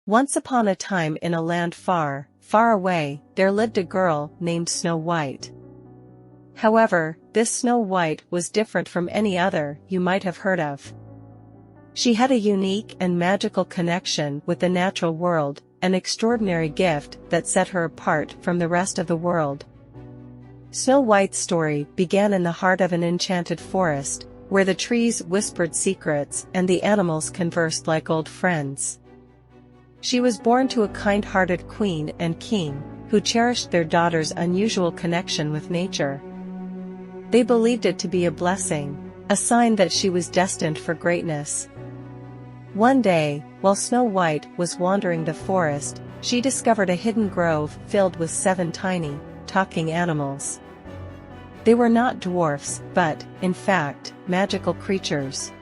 Once upon a time in a land far, far away, there lived a girl named Snow White. However, this Snow White was different from any other you might have heard of. She had a unique and magical connection with the natural world, an extraordinary gift that set her apart from the rest of the world. Snow White's story began in the heart of an enchanted forest, where the trees whispered secrets and the animals conversed like old friends. She was born to a kind-hearted queen and king, who cherished their daughter's unusual connection with nature. They believed it to be a blessing, a sign that she was destined for greatness. One day, while Snow White was wandering the forest, she discovered a hidden grove filled with 7 tiny, talking animals. They were not dwarfs, but, in fact, magical creatures.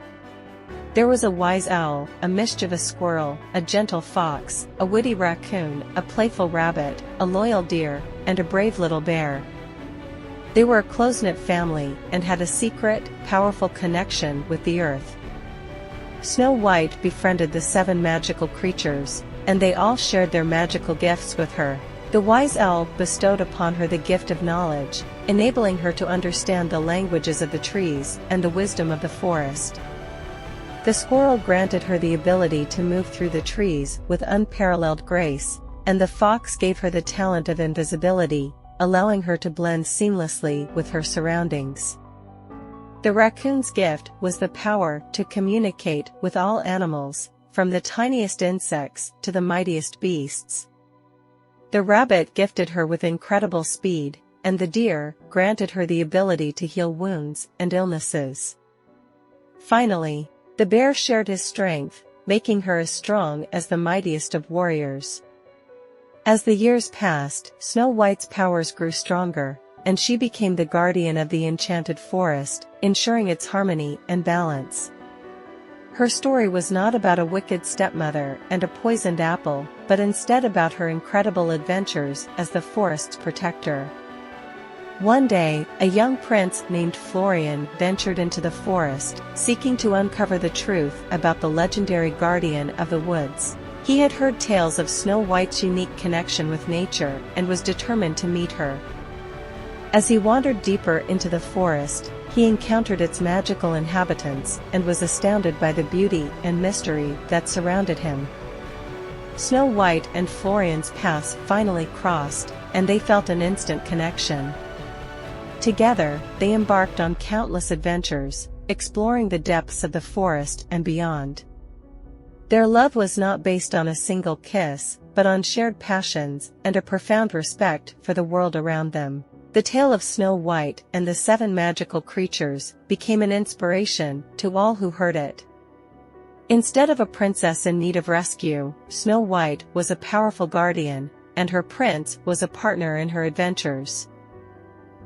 There was a wise owl, a mischievous squirrel, a gentle fox, a witty raccoon, a playful rabbit, a loyal deer, and a brave little bear. They were a close-knit family and had a secret, powerful connection with the earth. Snow White befriended the 7 magical creatures, and they all shared their magical gifts with her. The wise owl bestowed upon her the gift of knowledge, enabling her to understand the languages of the trees and the wisdom of the forest. The squirrel granted her the ability to move through the trees with unparalleled grace, and the fox gave her the talent of invisibility, allowing her to blend seamlessly with her surroundings. The raccoon's gift was the power to communicate with all animals, from the tiniest insects to the mightiest beasts. The rabbit gifted her with incredible speed, and the deer granted her the ability to heal wounds and illnesses. Finally, the bear shared his strength, making her as strong as the mightiest of warriors. As the years passed, Snow White's powers grew stronger, and she became the guardian of the enchanted forest, ensuring its harmony and balance. Her story was not about a wicked stepmother and a poisoned apple, but instead about her incredible adventures as the forest's protector. One day, a young prince named Florian ventured into the forest, seeking to uncover the truth about the legendary guardian of the woods. He had heard tales of Snow White's unique connection with nature and was determined to meet her. As he wandered deeper into the forest, he encountered its magical inhabitants and was astounded by the beauty and mystery that surrounded him. Snow White and Florian's paths finally crossed, and they felt an instant connection. Together, they embarked on countless adventures, exploring the depths of the forest and beyond. Their love was not based on a single kiss, but on shared passions and a profound respect for the world around them. The tale of Snow White and the 7 magical creatures became an inspiration to all who heard it. Instead of a princess in need of rescue, Snow White was a powerful guardian, and her prince was a partner in her adventures.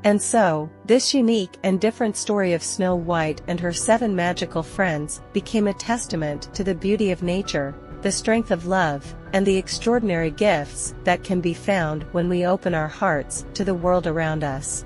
And so, this unique and different story of Snow White and her 7 magical friends became a testament to the beauty of nature, the strength of love, and the extraordinary gifts that can be found when we open our hearts to the world around us.